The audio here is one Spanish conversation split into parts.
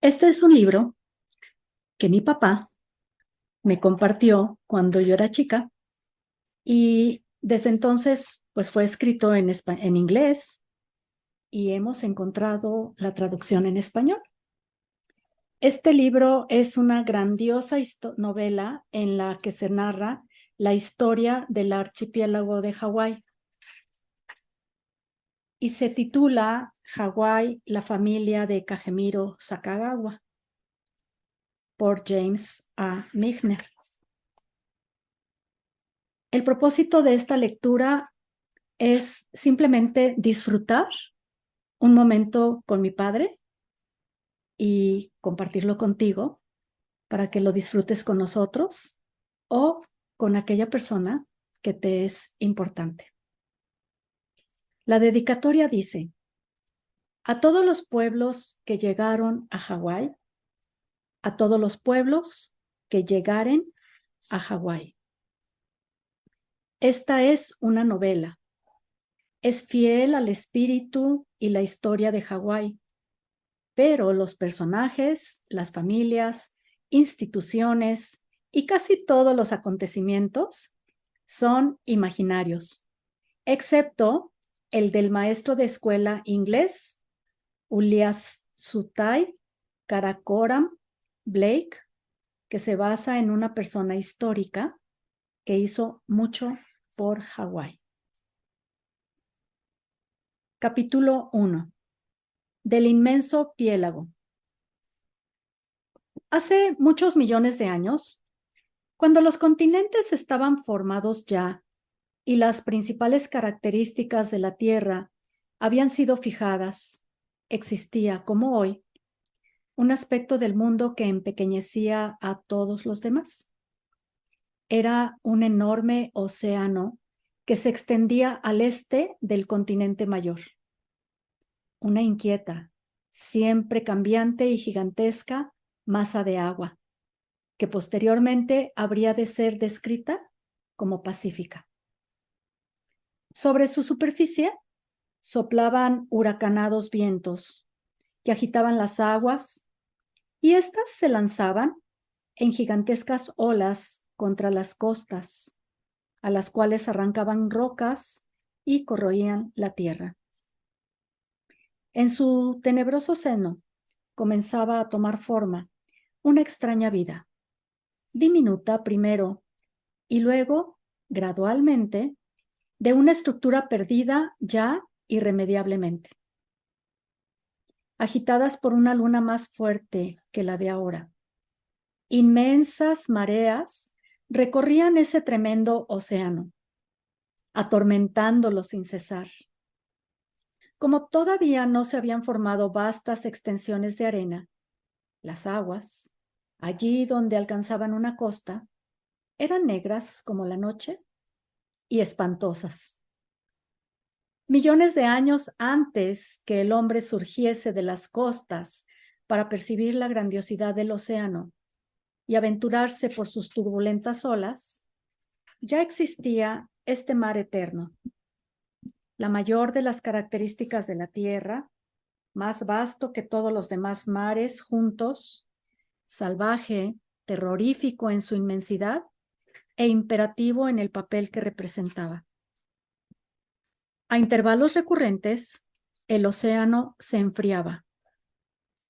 Este es un libro que mi papá me compartió cuando yo era chica y desde entonces pues fue escrito en inglés y hemos encontrado la traducción en español. Este libro es una grandiosa novela en la que se narra la historia del archipiélago de Hawái y se titula Hawái, la familia de Kazemiro Sacagawa por James A. Michener. El propósito de esta lectura es simplemente disfrutar un momento con mi padre y compartirlo contigo para que lo disfrutes con nosotros o con aquella persona que te es importante. La dedicatoria dice: a todos los pueblos que llegaron a Hawái, a todos los pueblos que llegaren a Hawái. Esta es una novela. Es fiel al espíritu y la historia de Hawái, pero los personajes, las familias, instituciones y casi todos los acontecimientos son imaginarios, excepto el del maestro de escuela inglés, Ulias Sutai Karakoram Blake, que se basa en una persona histórica que hizo mucho por Hawái. Capítulo 1. Del inmenso piélago. Hace muchos millones de años, cuando los continentes estaban formados ya y las principales características de la Tierra habían sido fijadas, existía, como hoy, un aspecto del mundo que empequeñecía a todos los demás. Era un enorme océano que se extendía al este del continente mayor. Una inquieta, siempre cambiante y gigantesca masa de agua, que posteriormente habría de ser descrita como pacífica. Sobre su superficie soplaban huracanados vientos que agitaban las aguas y éstas se lanzaban en gigantescas olas contra las costas, a las cuales arrancaban rocas y corroían la tierra. En su tenebroso seno comenzaba a tomar forma una extraña vida, diminuta primero y luego, gradualmente, de una estructura perdida ya irremediablemente. Agitadas por una luna más fuerte que la de ahora, inmensas mareas recorrían ese tremendo océano, atormentándolo sin cesar. Como todavía no se habían formado vastas extensiones de arena, las aguas, allí donde alcanzaban una costa, eran negras como la noche y espantosas. Millones de años antes que el hombre surgiese de las costas para percibir la grandiosidad del océano y aventurarse por sus turbulentas olas, ya existía este mar eterno, la mayor de las características de la Tierra, más vasto que todos los demás mares juntos, salvaje, terrorífico en su inmensidad e imperativo en el papel que representaba. A intervalos recurrentes, el océano se enfriaba.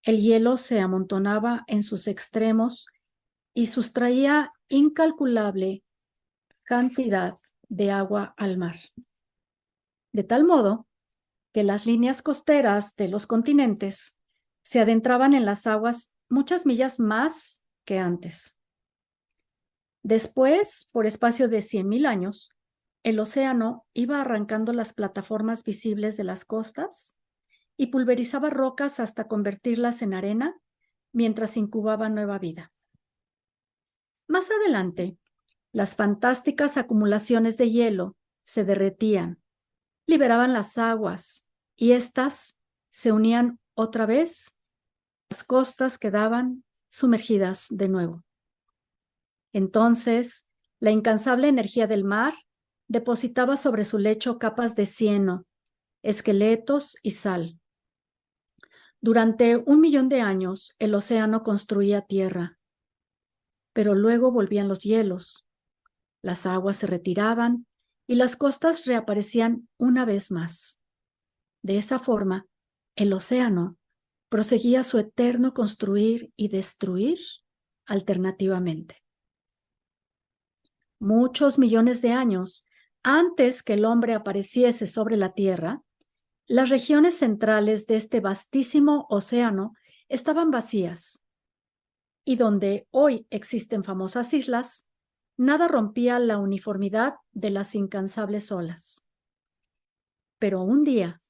El hielo se amontonaba en sus extremos y sustraía incalculable cantidad de agua al mar. De tal modo que las líneas costeras de los continentes se adentraban en las aguas muchas millas más que antes. Después, por espacio de 100,000 años, el océano iba arrancando las plataformas visibles de las costas y pulverizaba rocas hasta convertirlas en arena mientras incubaba nueva vida. Más adelante, las fantásticas acumulaciones de hielo se derretían, liberaban las aguas y éstas se unían otra vez, las costas quedaban sumergidas de nuevo. Entonces, la incansable energía del mar depositaba sobre su lecho capas de cieno, esqueletos y sal. Durante 1 millón de años, el océano construía tierra, pero luego volvían los hielos, las aguas se retiraban y las costas reaparecían una vez más. De esa forma, el océano proseguía su eterno construir y destruir alternativamente. Muchos millones de años antes que el hombre apareciese sobre la Tierra, las regiones centrales de este vastísimo océano estaban vacías, y donde hoy existen famosas islas, nada rompía la uniformidad de las incansables olas. Pero un día,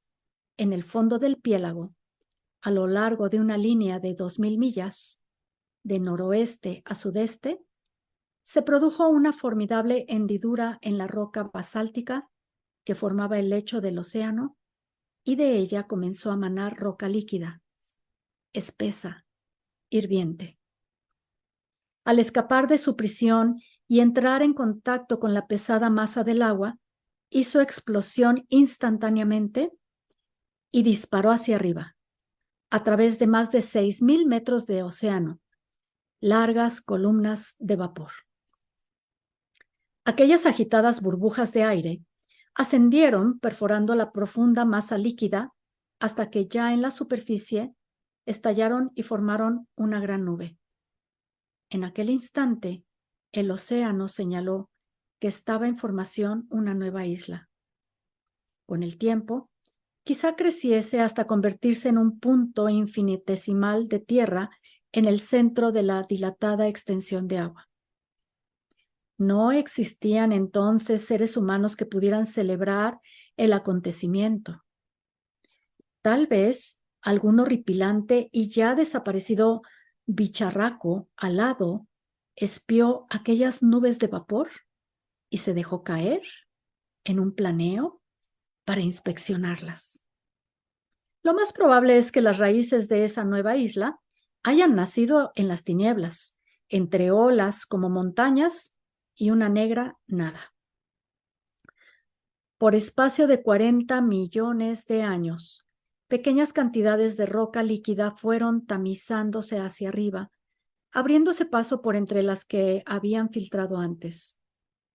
en el fondo del piélago, a lo largo de una línea de 2000 millas, de noroeste a sudeste, se produjo una formidable hendidura en la roca basáltica que formaba el lecho del océano, y de ella comenzó a manar roca líquida, espesa, hirviente. Al escapar de su prisión y entrar en contacto con la pesada masa del agua, hizo explosión instantáneamente y disparó hacia arriba, a través de más de 6000 metros de océano, largas columnas de vapor. Aquellas agitadas burbujas de aire ascendieron perforando la profunda masa líquida hasta que ya en la superficie estallaron y formaron una gran nube. En aquel instante, el océano señaló que estaba en formación una nueva isla. Con el tiempo, quizá creciese hasta convertirse en un punto infinitesimal de tierra en el centro de la dilatada extensión de agua. No existían entonces seres humanos que pudieran celebrar el acontecimiento. Tal vez algún horripilante y ya desaparecido bicharraco alado espió aquellas nubes de vapor y se dejó caer en un planeo para inspeccionarlas. Lo más probable es que las raíces de esa nueva isla hayan nacido en las tinieblas, entre olas como montañas y una negra nada. Por espacio de 40 millones de años, pequeñas cantidades de roca líquida fueron tamizándose hacia arriba, abriéndose paso por entre las que habían filtrado antes.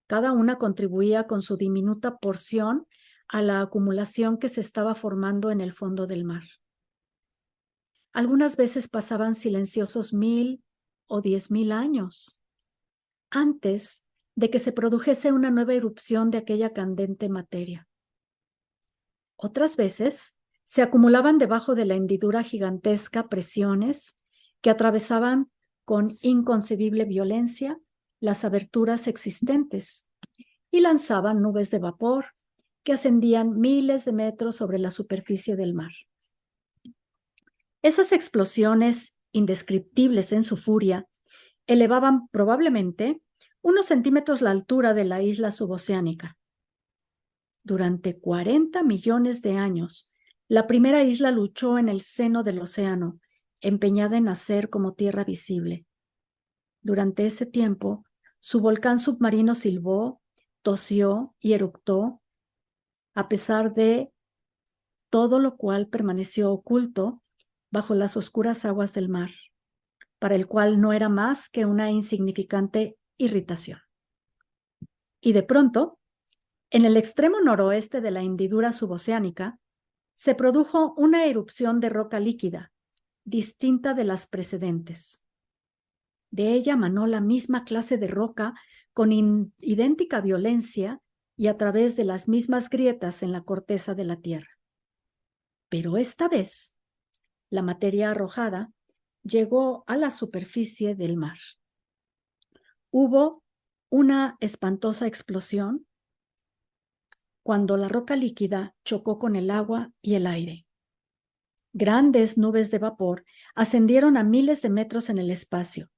Cada una contribuía con su diminuta porción a la acumulación que se estaba formando en el fondo del mar. Algunas veces pasaban silenciosos 1000 o 10.000 años antes de que se produjese una nueva erupción de aquella candente materia. Otras veces se acumulaban debajo de la hendidura gigantesca presiones que atravesaban con inconcebible violencia las aberturas existentes y lanzaban nubes de vapor que ascendían miles de metros sobre la superficie del mar. Esas explosiones, indescriptibles en su furia, elevaban probablemente unos centímetros la altura de la isla suboceánica. Durante 40 millones de años, la primera isla luchó en el seno del océano, empeñada en nacer como tierra visible. Durante ese tiempo, su volcán submarino silbó, tosió y eructó, a pesar de todo lo cual permaneció oculto bajo las oscuras aguas del mar, para el cual no era más que una insignificante irritación. Y de pronto, en el extremo noroeste de la hendidura suboceánica, se produjo una erupción de roca líquida, distinta de las precedentes. De ella manó la misma clase de roca con idéntica violencia y a través de las mismas grietas en la corteza de la Tierra. Pero esta vez, la materia arrojada llegó a la superficie del mar. Hubo una espantosa explosión cuando la roca líquida chocó con el agua y el aire. Grandes nubes de vapor ascendieron a miles de metros en el espacio.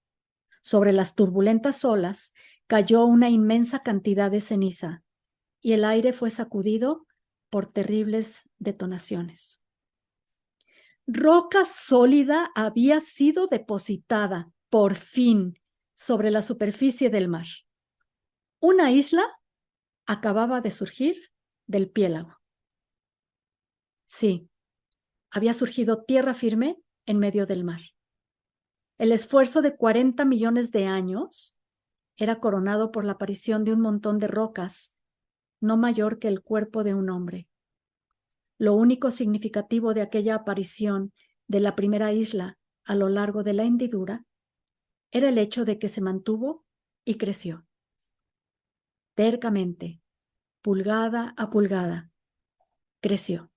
Sobre las turbulentas olas cayó una inmensa cantidad de ceniza y el aire fue sacudido por terribles detonaciones. Roca sólida había sido depositada, por fin, sobre la superficie del mar. Una isla acababa de surgir del piélago. Sí, había surgido tierra firme en medio del mar. El esfuerzo de 40 millones de años era coronado por la aparición de un montón de rocas, no mayor que el cuerpo de un hombre. Lo único significativo de aquella aparición de la primera isla a lo largo de la hendidura era el hecho de que se mantuvo y creció. Tercamente, pulgada a pulgada, creció.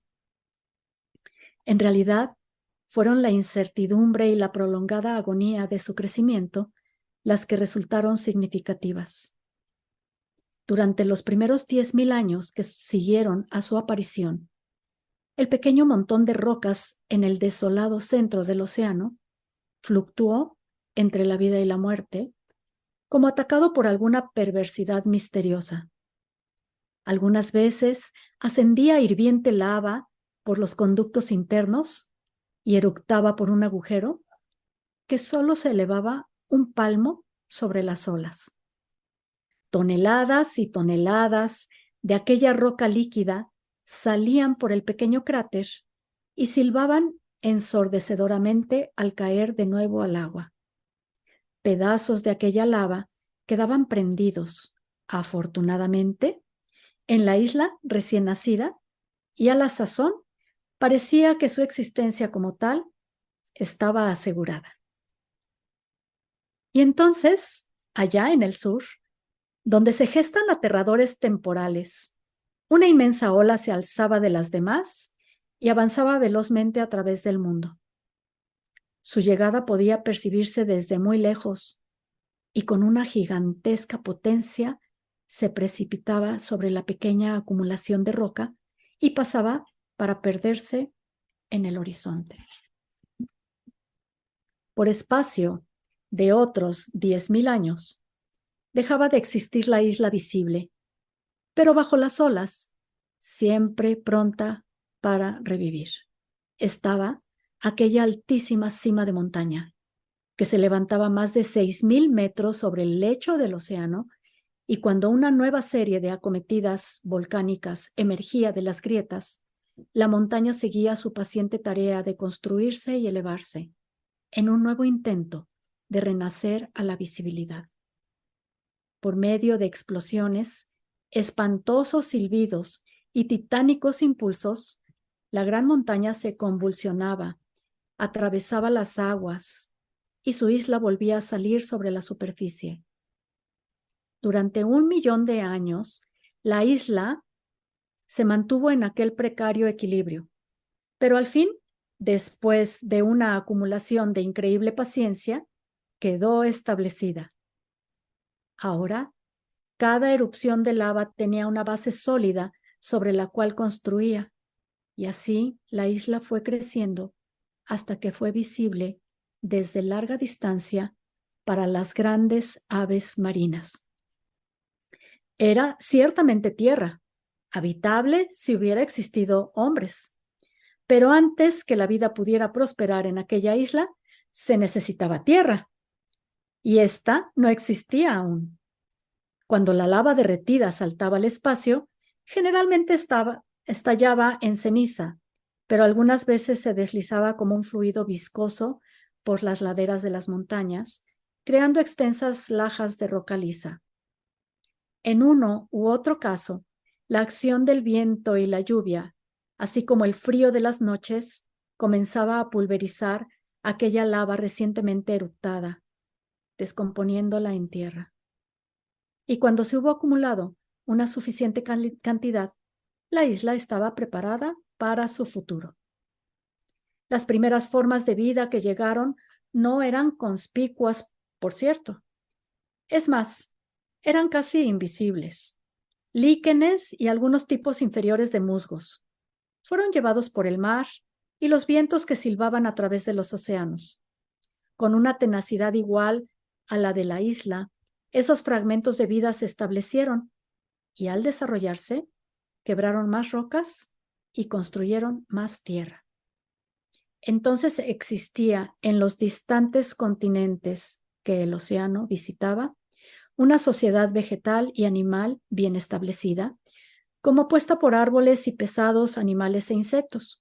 En realidad, fueron la incertidumbre y la prolongada agonía de su crecimiento las que resultaron significativas. Durante los primeros 10.000 años que siguieron a su aparición, el pequeño montón de rocas en el desolado centro del océano fluctuó entre la vida y la muerte, como atacado por alguna perversidad misteriosa. Algunas veces ascendía hirviente lava por los conductos internos y eructaba por un agujero que solo se elevaba un palmo sobre las olas. Toneladas y toneladas de aquella roca líquida salían por el pequeño cráter y silbaban ensordecedoramente al caer de nuevo al agua. Pedazos de aquella lava quedaban prendidos, afortunadamente, en la isla recién nacida, y a la sazón parecía que su existencia como tal estaba asegurada. Y entonces, allá en el sur, donde se gestan aterradores temporales, una inmensa ola se alzaba de las demás y avanzaba velozmente a través del mundo. Su llegada podía percibirse desde muy lejos y con una gigantesca potencia se precipitaba sobre la pequeña acumulación de roca y pasaba para perderse en el horizonte. Por espacio de otros 10.000 años, dejaba de existir la isla visible, pero bajo las olas, siempre pronta para revivir, estaba aquella altísima cima de montaña, que se levantaba más de 6.000 metros sobre el lecho del océano, y cuando una nueva serie de acometidas volcánicas emergía de las grietas, la montaña seguía su paciente tarea de construirse y elevarse, en un nuevo intento de renacer a la visibilidad. Por medio de explosiones, espantosos silbidos y titánicos impulsos, la gran montaña se convulsionaba, atravesaba las aguas y su isla volvía a salir sobre la superficie. Durante 1 millón de años, la isla se mantuvo en aquel precario equilibrio, pero al fin, después de una acumulación de increíble paciencia, quedó establecida. Ahora, cada erupción de lava tenía una base sólida sobre la cual construía, y así la isla fue creciendo hasta que fue visible desde larga distancia para las grandes aves marinas. Era ciertamente tierra, habitable si hubiera existido hombres, pero antes que la vida pudiera prosperar en aquella isla, se necesitaba tierra, y esta no existía aún. Cuando la lava derretida saltaba al espacio, generalmente estallaba en ceniza, pero algunas veces se deslizaba como un fluido viscoso por las laderas de las montañas, creando extensas lajas de roca lisa. En uno u otro caso, la acción del viento y la lluvia, así como el frío de las noches, comenzaba a pulverizar aquella lava recientemente eructada, descomponiéndola en tierra. Y cuando se hubo acumulado una suficiente cantidad, la isla estaba preparada para su futuro. Las primeras formas de vida que llegaron no eran conspicuas, por cierto. Es más, eran casi invisibles. Líquenes y algunos tipos inferiores de musgos. Fueron llevados por el mar y los vientos que silbaban a través de los océanos. Con una tenacidad igual a la de la isla, esos fragmentos de vida se establecieron y al desarrollarse, quebraron más rocas y construyeron más tierra. Entonces existía en los distantes continentes que el océano visitaba una sociedad vegetal y animal bien establecida, compuesta por árboles y pesados animales e insectos.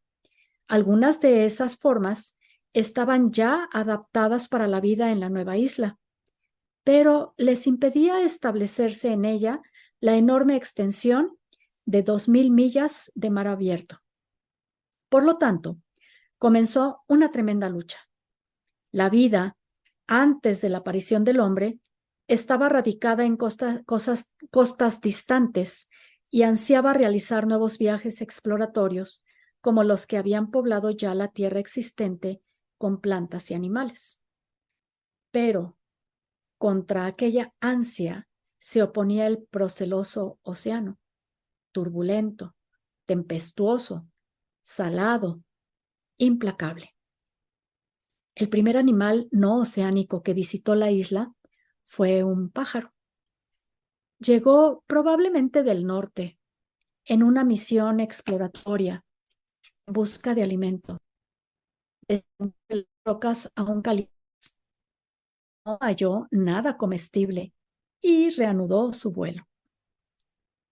Algunas de esas formas estaban ya adaptadas para la vida en la nueva isla, pero les impedía establecerse en ella la enorme extensión de 2.000 millas de mar abierto. Por lo tanto, comenzó una tremenda lucha. La vida, antes de la aparición del hombre, estaba radicada en costas distantes y ansiaba realizar nuevos viajes exploratorios, como los que habían poblado ya la tierra existente con plantas y animales. Pero contra aquella ansia se oponía el proceloso océano, turbulento, tempestuoso, salado, implacable. El primer animal no oceánico que visitó la isla fue un pájaro. Llegó probablemente del norte, en una misión exploratoria en busca de alimento. Desde las rocas aún calientes no halló nada comestible y reanudó su vuelo,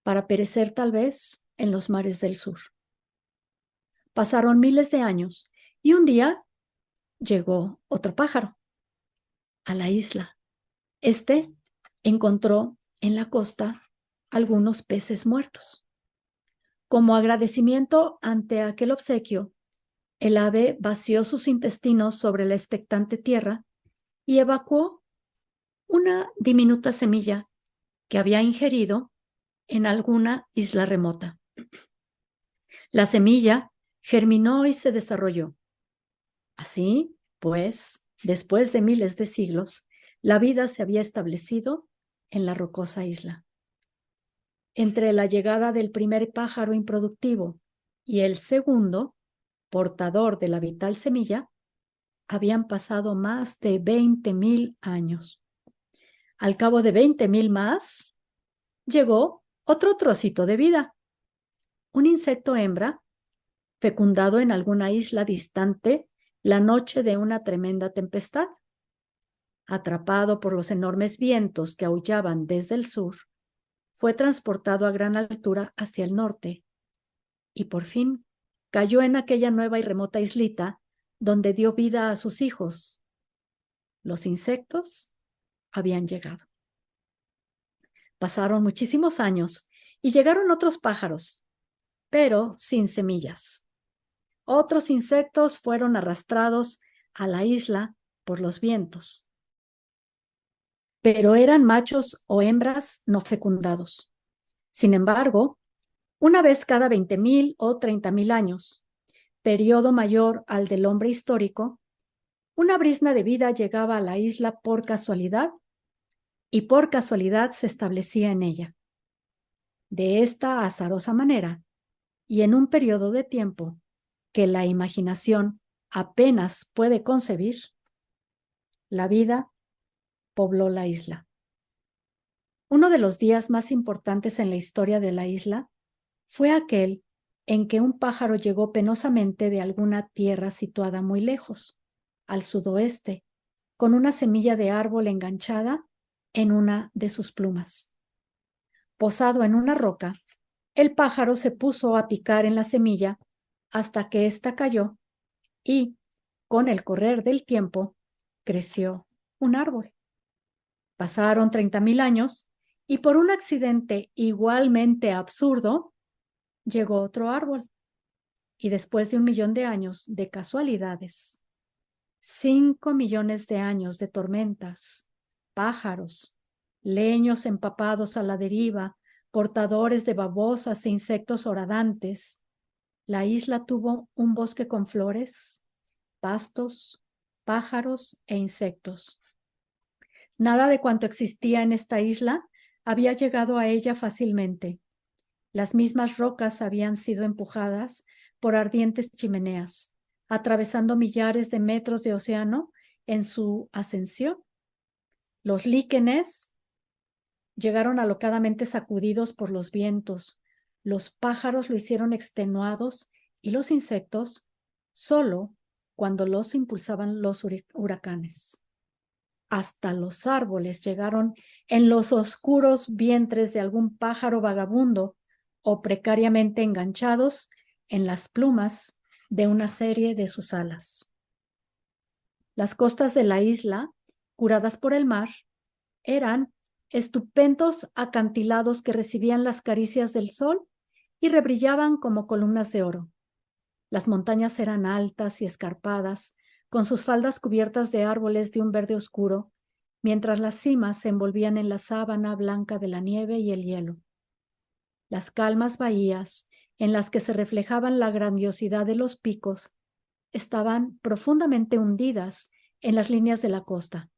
para perecer tal vez en los mares del sur. Pasaron miles de años y un día llegó otro pájaro a la isla. Este encontró en la costa algunos peces muertos. Como agradecimiento ante aquel obsequio, el ave vació sus intestinos sobre la expectante tierra y evacuó una diminuta semilla que había ingerido en alguna isla remota. La semilla germinó y se desarrolló. Así, pues, después de miles de siglos, la vida se había establecido en la rocosa isla. Entre la llegada del primer pájaro improductivo y el segundo, portador de la vital semilla, habían pasado más de 20.000 años. Al cabo de 20.000 más, llegó otro trocito de vida. Un insecto hembra, fecundado en alguna isla distante la noche de una tremenda tempestad. Atrapado por los enormes vientos que aullaban desde el sur, fue transportado a gran altura hacia el norte y por fin cayó en aquella nueva y remota islita donde dio vida a sus hijos. Los insectos habían llegado. Pasaron muchísimos años y llegaron otros pájaros, pero sin semillas. Otros insectos fueron arrastrados a la isla por los vientos, pero eran machos o hembras no fecundados. Sin embargo, una vez cada 20.000 o 30.000 años, periodo mayor al del hombre histórico, una brizna de vida llegaba a la isla por casualidad y por casualidad se establecía en ella. De esta azarosa manera, y en un periodo de tiempo que la imaginación apenas puede concebir, la vida pobló la isla. Uno de los días más importantes en la historia de la isla fue aquel en que un pájaro llegó penosamente de alguna tierra situada muy lejos, al sudoeste, con una semilla de árbol enganchada en una de sus plumas. Posado en una roca, el pájaro se puso a picar en la semilla hasta que ésta cayó y, con el correr del tiempo, creció un árbol. Pasaron 30.000 años y por un accidente igualmente absurdo, llegó otro árbol. Y después de 1.000.000 de años de casualidades, 5 millones de años de tormentas, pájaros, leños empapados a la deriva, portadores de babosas e insectos horadantes, la isla tuvo un bosque con flores, pastos, pájaros e insectos. Nada de cuanto existía en esta isla había llegado a ella fácilmente. Las mismas rocas habían sido empujadas por ardientes chimeneas, atravesando millares de metros de océano en su ascensión. Los líquenes llegaron alocadamente sacudidos por los vientos, los pájaros lo hicieron extenuados y los insectos solo cuando los impulsaban los huracanes. Hasta los árboles llegaron en los oscuros vientres de algún pájaro vagabundo o precariamente enganchados en las plumas de una serie de sus alas. Las costas de la isla, curadas por el mar, eran estupendos acantilados que recibían las caricias del sol y rebrillaban como columnas de oro. Las montañas eran altas y escarpadas, con sus faldas cubiertas de árboles de un verde oscuro, mientras las cimas se envolvían en la sábana blanca de la nieve y el hielo. Las calmas bahías, en las que se reflejaban la grandiosidad de los picos, estaban profundamente hundidas en las líneas de la costa.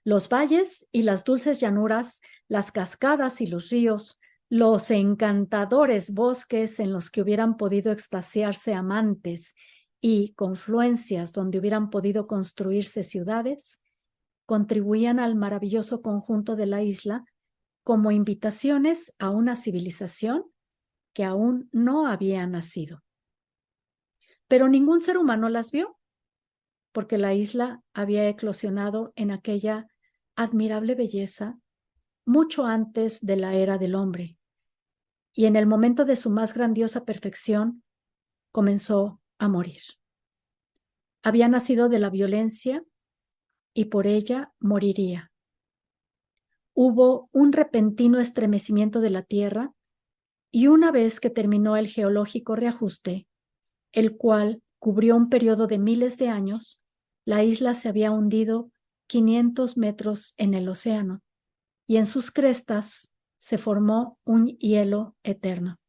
Los valles y las dulces llanuras, las cascadas y los ríos, los encantadores bosques en los que hubieran podido extasiarse amantes y confluencias donde hubieran podido construirse ciudades, contribuían al maravilloso conjunto de la isla como invitaciones a una civilización que aún no había nacido. Pero ningún ser humano las vio, porque la isla había eclosionado en aquella admirable belleza mucho antes de la era del hombre, y en el momento de su más grandiosa perfección comenzó a morir. Había nacido de la violencia y por ella moriría. Hubo un repentino estremecimiento de la tierra y una vez que terminó el geológico reajuste, el cual cubrió un periodo de miles de años, la isla se había hundido 500 metros en el océano y en sus crestas se formó un hielo eterno.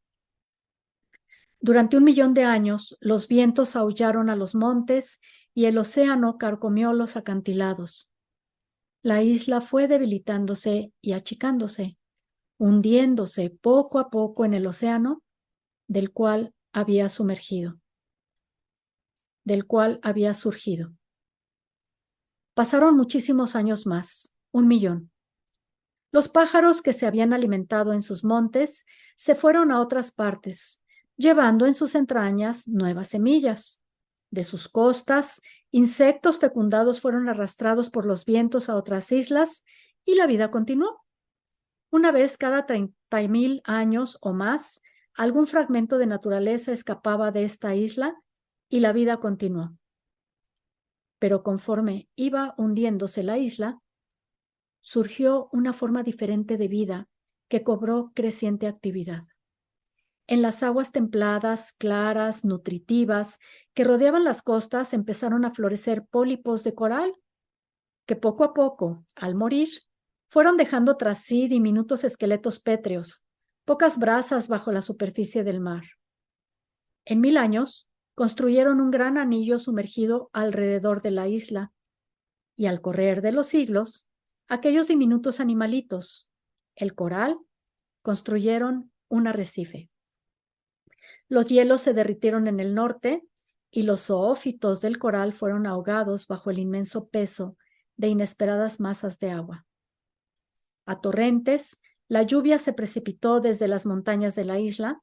Durante 1.000.000 de años, los vientos aullaron a los montes y el océano carcomió los acantilados. La isla fue debilitándose y achicándose, hundiéndose poco a poco en el océano del cual había surgido. Pasaron muchísimos años más, 1.000.000. Los pájaros que se habían alimentado en sus montes se fueron a otras partes, llevando en sus entrañas nuevas semillas. De sus costas, insectos fecundados fueron arrastrados por los vientos a otras islas y la vida continuó. Una vez cada 30.000 años o más, algún fragmento de naturaleza escapaba de esta isla y la vida continuó. Pero conforme iba hundiéndose la isla, surgió una forma diferente de vida que cobró creciente actividad. En las aguas templadas, claras, nutritivas, que rodeaban las costas, empezaron a florecer pólipos de coral, que poco a poco, al morir, fueron dejando tras sí diminutos esqueletos pétreos, pocas brasas bajo la superficie del mar. En 1.000 años, construyeron un gran anillo sumergido alrededor de la isla, y al correr de los siglos, aquellos diminutos animalitos, el coral, construyeron un arrecife. Los hielos se derritieron en el norte y los zoófitos del coral fueron ahogados bajo el inmenso peso de inesperadas masas de agua. A torrentes, la lluvia se precipitó desde las montañas de la isla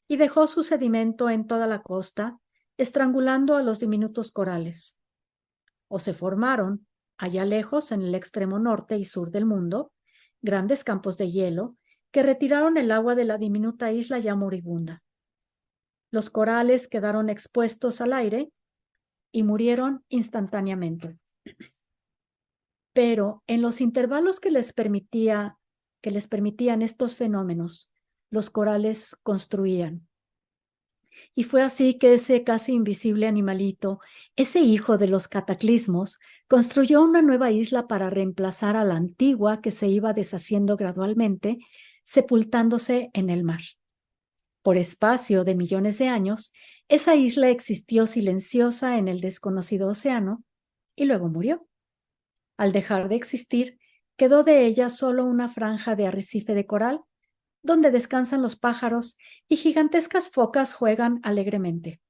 y dejó su sedimento en toda la costa, estrangulando a los diminutos corales. O se formaron, allá lejos en el extremo norte y sur del mundo, grandes campos de hielo que retiraron el agua de la diminuta isla ya moribunda. Los corales quedaron expuestos al aire y murieron instantáneamente. Pero en los intervalos que les permitían estos fenómenos, los corales construían. Y fue así que ese casi invisible animalito, ese hijo de los cataclismos, construyó una nueva isla para reemplazar a la antigua que se iba deshaciendo gradualmente, sepultándose en el mar. Por espacio de millones de años, esa isla existió silenciosa en el desconocido océano y luego murió. Al dejar de existir, quedó de ella solo una franja de arrecife de coral, donde descansan los pájaros y gigantescas focas juegan alegremente.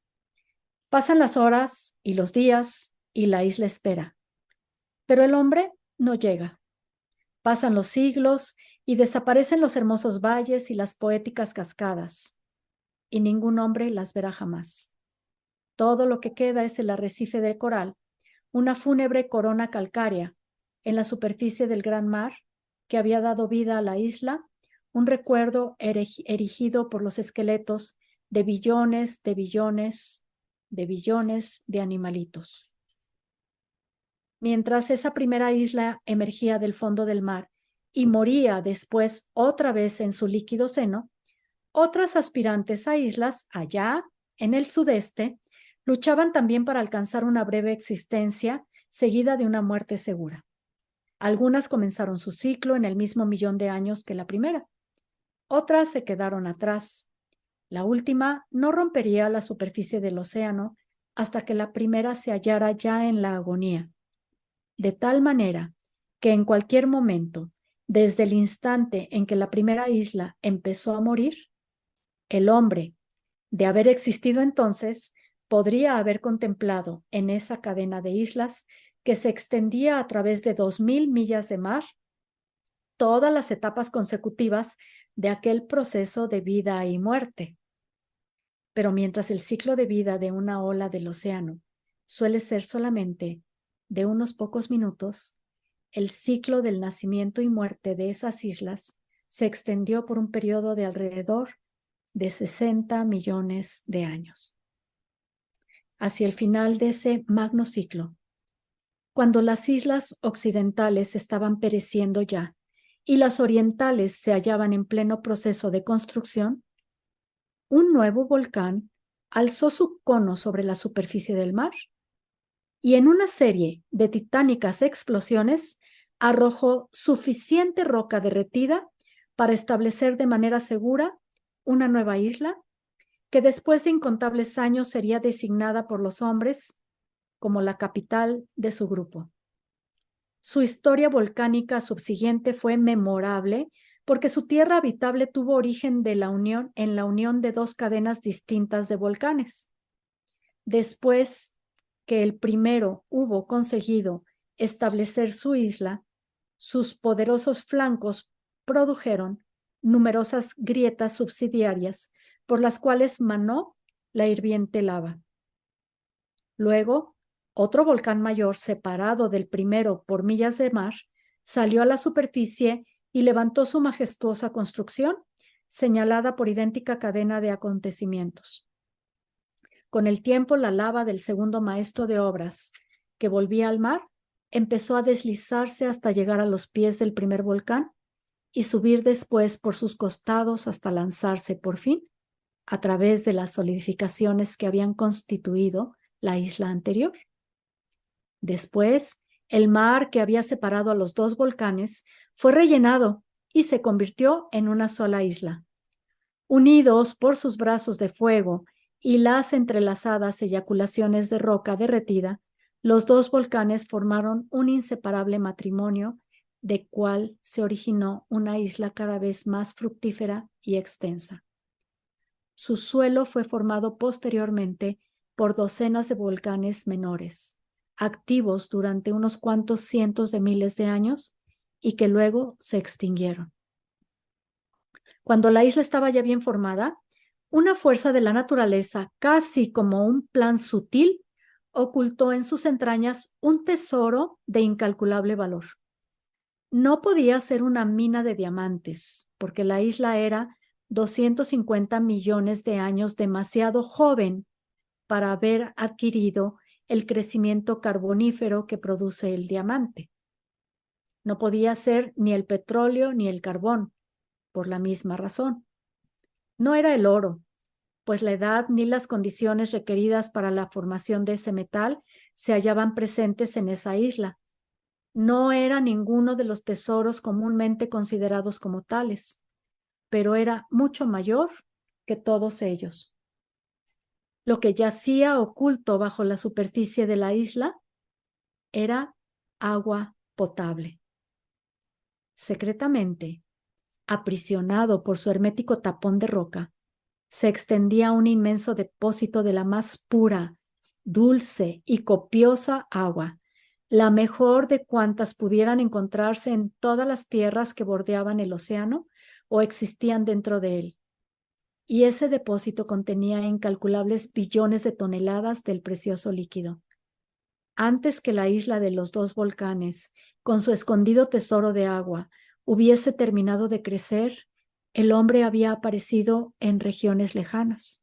Pasan las horas y los días y la isla espera, pero el hombre no llega. Pasan los siglos y desaparecen los hermosos valles y las poéticas cascadas, y ningún hombre las verá jamás. Todo lo que queda es el arrecife de coral, una fúnebre corona calcárea en la superficie del gran mar que había dado vida a la isla, un recuerdo erigido por los esqueletos de billones de billones de animalitos. Mientras esa primera isla emergía del fondo del mar y moría después otra vez en su líquido seno, otras aspirantes a islas allá en el sudeste luchaban también para alcanzar una breve existencia seguida de una muerte segura. Algunas comenzaron su ciclo en el mismo millón de años que la primera. Otras se quedaron atrás. La última no rompería la superficie del océano hasta que la primera se hallara ya en la agonía. De tal manera que en cualquier momento, desde el instante en que la primera isla empezó a morir, el hombre, de haber existido entonces, podría haber contemplado en esa cadena de islas que se extendía a través de 2000 millas de mar todas las etapas consecutivas de aquel proceso de vida y muerte. Pero mientras el ciclo de vida de una ola del océano suele ser solamente de unos pocos minutos, el ciclo del nacimiento y muerte de esas islas se extendió por un periodo de alrededor de 60 millones de años. Hacia el final de ese magno ciclo, cuando las islas occidentales estaban pereciendo ya y las orientales se hallaban en pleno proceso de construcción, un nuevo volcán alzó su cono sobre la superficie del mar y en una serie de titánicas explosiones arrojó suficiente roca derretida para establecer de manera segura una nueva isla que después de incontables años sería designada por los hombres como la capital de su grupo. Su historia volcánica subsiguiente fue memorable porque su tierra habitable tuvo origen en la unión de dos cadenas distintas de volcanes. Después que el primero hubo conseguido establecer su isla, sus poderosos flancos produjeron numerosas grietas subsidiarias por las cuales manó la hirviente lava. Luego, otro volcán mayor, separado del primero por millas de mar, salió a la superficie y levantó su majestuosa construcción, señalada por idéntica cadena de acontecimientos. Con el tiempo, la lava del segundo maestro de obras, que volvía al mar, empezó a deslizarse hasta llegar a los pies del primer volcán y subir después por sus costados hasta lanzarse por fin a través de las solidificaciones que habían constituido la isla anterior. Después, el mar que había separado a los dos volcanes fue rellenado y se convirtió en una sola isla. Unidos por sus brazos de fuego y las entrelazadas eyaculaciones de roca derretida, los dos volcanes formaron un inseparable matrimonio, de cual se originó una isla cada vez más fructífera y extensa. Su suelo fue formado posteriormente por docenas de volcanes menores, activos durante unos cuantos cientos de miles de años y que luego se extinguieron. Cuando la isla estaba ya bien formada, una fuerza de la naturaleza, casi como un plan sutil, ocultó en sus entrañas un tesoro de incalculable valor. No podía ser una mina de diamantes, porque la isla era 250 millones de años demasiado joven para haber adquirido el crecimiento carbonífero que produce el diamante. No podía ser ni el petróleo ni el carbón, por la misma razón. No era el oro, pues la edad ni las condiciones requeridas para la formación de ese metal se hallaban presentes en esa isla. No era ninguno de los tesoros comúnmente considerados como tales, pero era mucho mayor que todos ellos. Lo que yacía oculto bajo la superficie de la isla era agua potable. Secretamente, aprisionado por su hermético tapón de roca, se extendía un inmenso depósito de la más pura, dulce y copiosa agua, la mejor de cuantas pudieran encontrarse en todas las tierras que bordeaban el océano o existían dentro de él. Y ese depósito contenía incalculables billones de toneladas del precioso líquido. Antes que la isla de los dos volcanes, con su escondido tesoro de agua, hubiese terminado de crecer, el hombre había aparecido en regiones lejanas.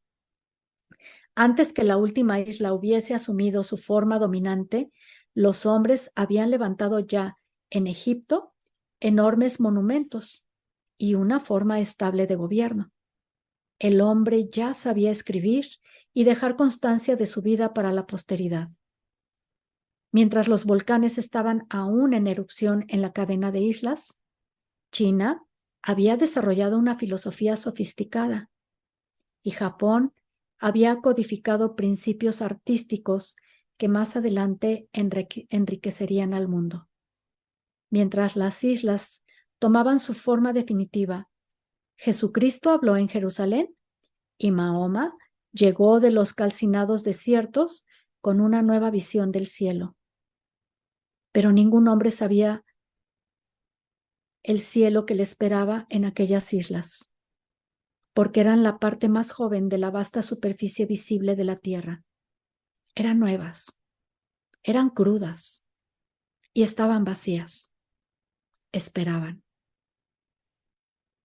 Antes que la última isla hubiese asumido su forma dominante, los hombres habían levantado ya en Egipto enormes monumentos y una forma estable de gobierno. El hombre ya sabía escribir y dejar constancia de su vida para la posteridad. Mientras los volcanes estaban aún en erupción en la cadena de islas, China había desarrollado una filosofía sofisticada y Japón había codificado principios artísticos que más adelante enriquecerían al mundo. Mientras las islas tomaban su forma definitiva, Jesucristo habló en Jerusalén y Mahoma llegó de los calcinados desiertos con una nueva visión del cielo. Pero ningún hombre sabía el cielo que le esperaba en aquellas islas, porque eran la parte más joven de la vasta superficie visible de la tierra. Eran nuevas, eran crudas y estaban vacías. Esperaban.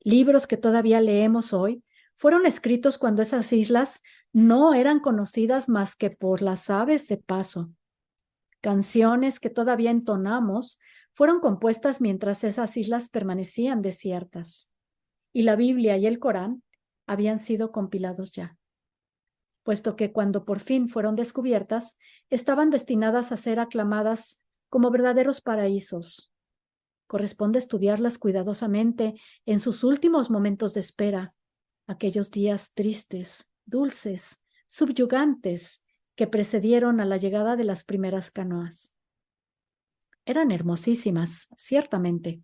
Libros que todavía leemos hoy fueron escritos cuando esas islas no eran conocidas más que por las aves de paso. Canciones que todavía entonamos fueron compuestas mientras esas islas permanecían desiertas. Y la Biblia y el Corán habían sido compilados ya, puesto que cuando por fin fueron descubiertas, estaban destinadas a ser aclamadas como verdaderos paraísos. Corresponde estudiarlas cuidadosamente en sus últimos momentos de espera, aquellos días tristes, dulces, subyugantes que precedieron a la llegada de las primeras canoas. Eran hermosísimas, ciertamente.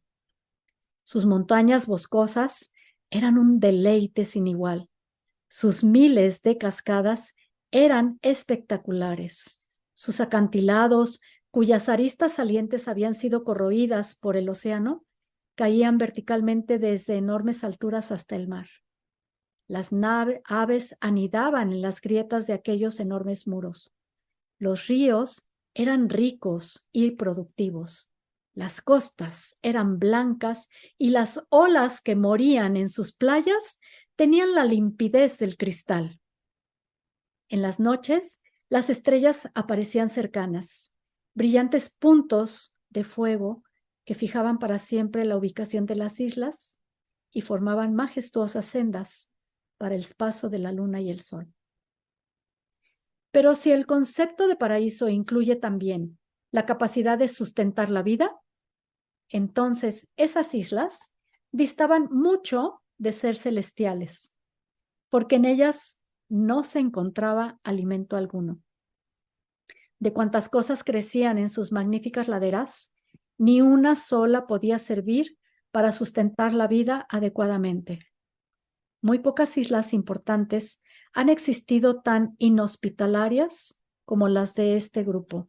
Sus montañas boscosas eran un deleite sin igual. Sus miles de cascadas eran espectaculares. Sus acantilados, cuyas aristas salientes habían sido corroídas por el océano, caían verticalmente desde enormes alturas hasta el mar. Las aves anidaban en las grietas de aquellos enormes muros. Los ríos eran ricos y productivos. Las costas eran blancas y las olas que morían en sus playas tenían la limpidez del cristal. En las noches, las estrellas aparecían cercanas, brillantes puntos de fuego que fijaban para siempre la ubicación de las islas y formaban majestuosas sendas para el paso de la luna y el sol. Pero si el concepto de paraíso incluye también la capacidad de sustentar la vida, entonces esas islas distaban mucho de ser celestiales, porque en ellas no se encontraba alimento alguno. De cuantas cosas crecían en sus magníficas laderas, ni una sola podía servir para sustentar la vida adecuadamente. Muy pocas islas importantes han existido tan inhospitalarias como las de este grupo.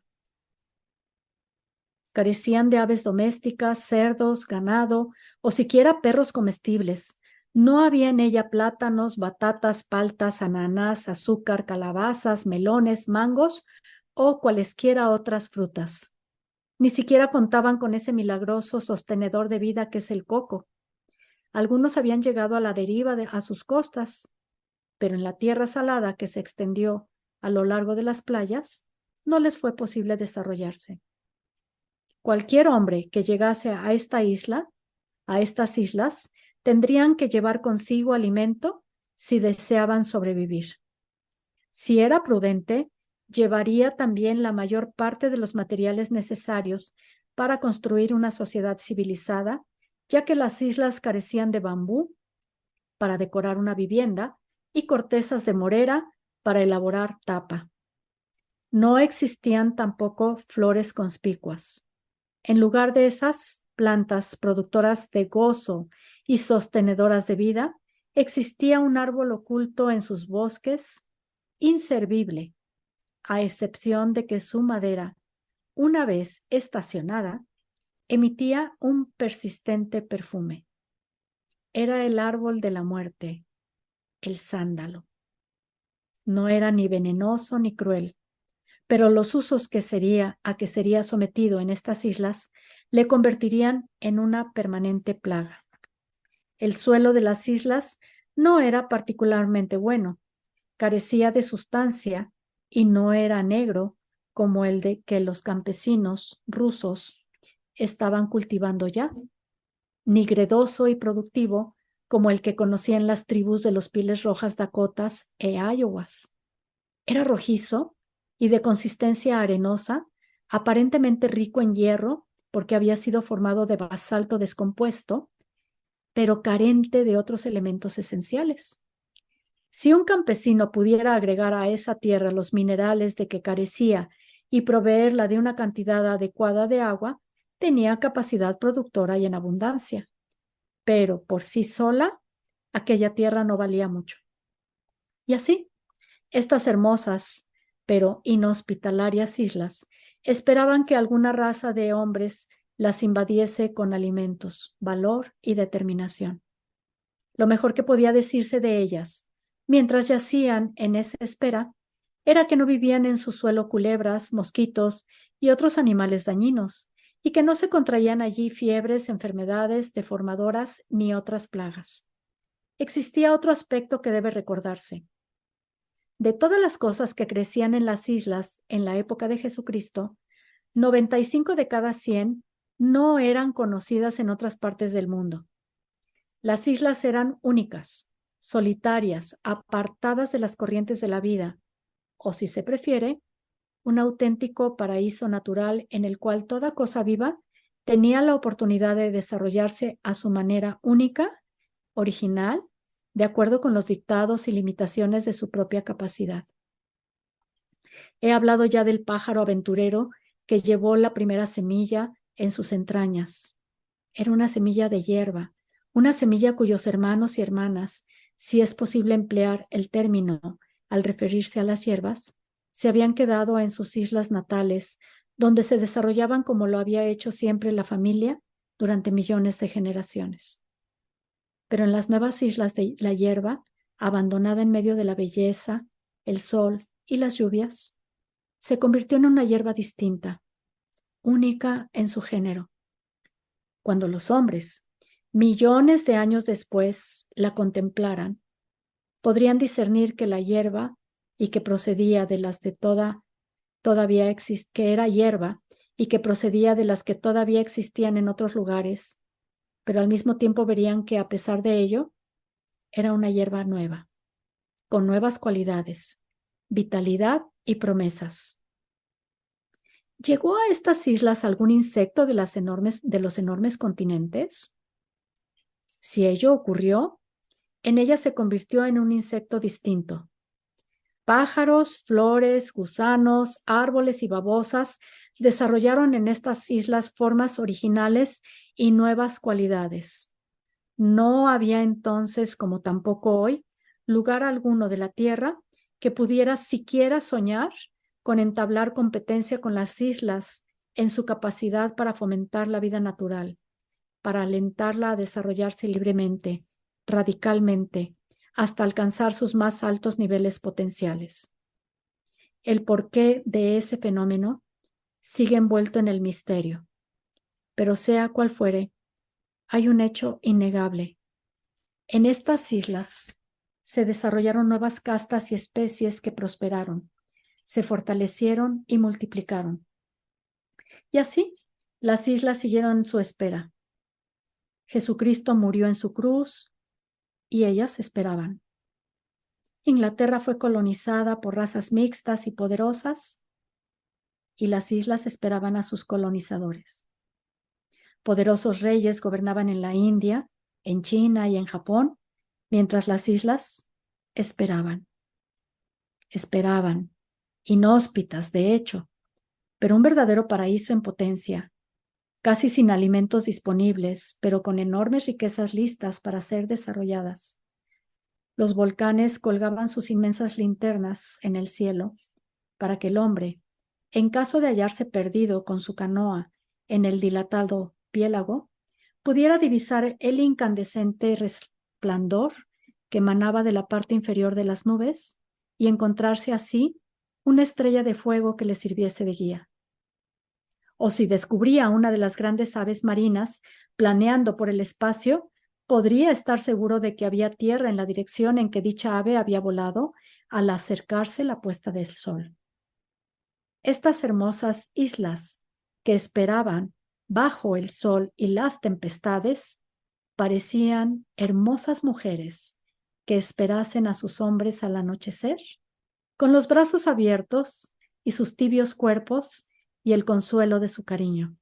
Carecían de aves domésticas, cerdos, ganado o siquiera perros comestibles. No había en ella plátanos, batatas, paltas, ananás, azúcar, calabazas, melones, mangos o cualesquiera otras frutas. Ni siquiera contaban con ese milagroso sostenedor de vida que es el coco. Algunos habían llegado a la deriva a sus costas, pero en la tierra salada que se extendió a lo largo de las playas, no les fue posible desarrollarse. Cualquier hombre que llegase a esta isla, a estas islas, tendrían que llevar consigo alimento si deseaban sobrevivir. Si era prudente, llevaría también la mayor parte de los materiales necesarios para construir una sociedad civilizada, ya que las islas carecían de bambú para decorar una vivienda y cortezas de morera para elaborar tapa. No existían tampoco flores conspicuas. En lugar de esas plantas productoras de gozo y sostenedoras de vida, existía un árbol oculto en sus bosques, inservible, a excepción de que su madera, una vez estacionada, emitía un persistente perfume. Era el árbol de la muerte, el sándalo. No era ni venenoso ni cruel, pero los usos a que sería sometido en estas islas le convertirían en una permanente plaga. El suelo de las islas no era particularmente bueno, carecía de sustancia y no era negro como el de que los campesinos rusos estaban cultivando ya, ni gredoso y productivo como el que conocían las tribus de los Pieles Rojas Dakotas e Iowas. Era rojizo y de consistencia arenosa, aparentemente rico en hierro porque había sido formado de basalto descompuesto, pero carente de otros elementos esenciales. Si un campesino pudiera agregar a esa tierra los minerales de que carecía y proveerla de una cantidad adecuada de agua, tenía capacidad productora y en abundancia. Pero por sí sola, aquella tierra no valía mucho. Y así, estas hermosas pero inhospitalarias islas esperaban que alguna raza de hombres las invadiese con alimentos, valor y determinación. Lo mejor que podía decirse de ellas, mientras yacían en esa espera, era que no vivían en su suelo culebras, mosquitos y otros animales dañinos, y que no se contraían allí fiebres, enfermedades deformadoras ni otras plagas. Existía otro aspecto que debe recordarse. De todas las cosas que crecían en las islas en la época de Jesucristo, 95 de cada 100 no eran conocidas en otras partes del mundo. Las islas eran únicas, solitarias, apartadas de las corrientes de la vida, o si se prefiere, un auténtico paraíso natural en el cual toda cosa viva tenía la oportunidad de desarrollarse a su manera única, original, de acuerdo con los dictados y limitaciones de su propia capacidad. He hablado ya del pájaro aventurero que llevó la primera semilla en sus entrañas. Era una semilla de hierba, una semilla cuyos hermanos y hermanas, si es posible emplear el término al referirse a las hierbas, se habían quedado en sus islas natales, donde se desarrollaban como lo había hecho siempre la familia durante millones de generaciones. Pero en las nuevas islas de la hierba, abandonada en medio de la belleza, el sol y las lluvias, se convirtió en una hierba distinta, única en su género. Cuando los hombres, millones de años después, la contemplaran, podrían discernir que la hierba y que procedía de las de que era hierba y que procedía de las que todavía existían en otros lugares, pero al mismo tiempo verían que a pesar de ello, era una hierba nueva, con nuevas cualidades, vitalidad y promesas. ¿Llegó a estas islas algún insecto de los enormes continentes? Si ello ocurrió, en ella se convirtió en un insecto distinto. Pájaros, flores, gusanos, árboles y babosas desarrollaron en estas islas formas originales y nuevas cualidades. No había entonces, como tampoco hoy, lugar alguno de la tierra que pudiera siquiera soñar con entablar competencia con las islas en su capacidad para fomentar la vida natural, para alentarla a desarrollarse libremente, radicalmente, hasta alcanzar sus más altos niveles potenciales. El porqué de ese fenómeno sigue envuelto en el misterio, pero sea cual fuere, hay un hecho innegable. En estas islas se desarrollaron nuevas castas y especies que prosperaron, se fortalecieron y multiplicaron. Y así, las islas siguieron su espera. Jesucristo murió en su cruz y ellas esperaban. Inglaterra fue colonizada por razas mixtas y poderosas y las islas esperaban a sus colonizadores. Poderosos reyes gobernaban en la India, en China y en Japón, mientras las islas esperaban. Esperaban, inhóspitas de hecho, pero un verdadero paraíso en potencia, casi sin alimentos disponibles, pero con enormes riquezas listas para ser desarrolladas. Los volcanes colgaban sus inmensas linternas en el cielo para que el hombre, en caso de hallarse perdido con su canoa en el dilatado piélago, pudiera divisar el incandescente resplandor que emanaba de la parte inferior de las nubes y encontrarse así una estrella de fuego que le sirviese de guía. O si descubría una de las grandes aves marinas planeando por el espacio, podría estar seguro de que había tierra en la dirección en que dicha ave había volado al acercarse la puesta del sol. Estas hermosas islas que esperaban bajo el sol y las tempestades parecían hermosas mujeres que esperasen a sus hombres al anochecer, con los brazos abiertos y sus tibios cuerpos y el consuelo de su cariño.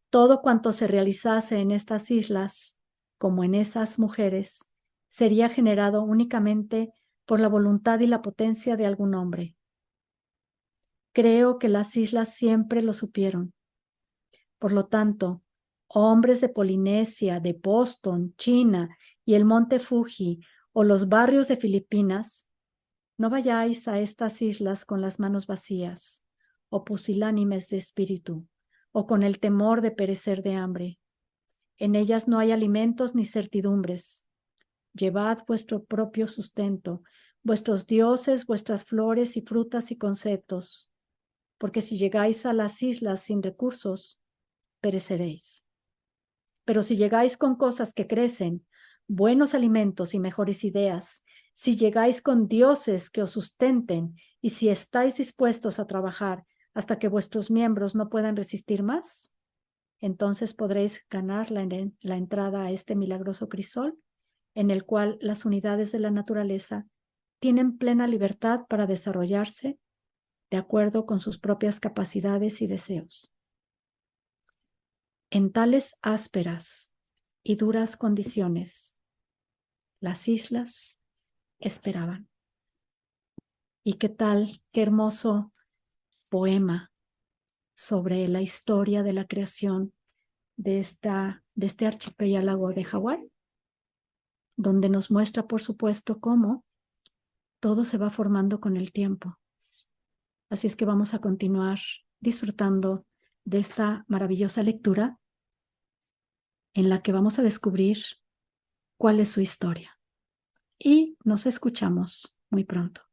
Todo cuanto se realizase en estas islas, como en esas mujeres, sería generado únicamente por la voluntad y la potencia de algún hombre. Creo que las islas siempre lo supieron. Por lo tanto, hombres de Polinesia, de Boston, China y el monte Fuji o los barrios de Filipinas, no vayáis a estas islas con las manos vacías o pusilánimes de espíritu o con el temor de perecer de hambre. En ellas no hay alimentos ni certidumbres. Llevad vuestro propio sustento, vuestros dioses, vuestras flores y frutas y conceptos, porque si llegáis a las islas sin recursos, pereceréis. Pero si llegáis con cosas que crecen, buenos alimentos y mejores ideas, si llegáis con dioses que os sustenten y si estáis dispuestos a trabajar hasta que vuestros miembros no puedan resistir más, entonces podréis ganar la entrada a este milagroso crisol en el cual las unidades de la naturaleza tienen plena libertad para desarrollarse de acuerdo con sus propias capacidades y deseos. En tales ásperas y duras condiciones, las islas esperaban. Y qué tal, qué hermoso poema sobre la historia de la creación de este archipiélago de Hawái, donde nos muestra, por supuesto, cómo todo se va formando con el tiempo. Así es que vamos a continuar disfrutando de esta maravillosa lectura en la que vamos a descubrir cuál es su historia. Y nos escuchamos muy pronto.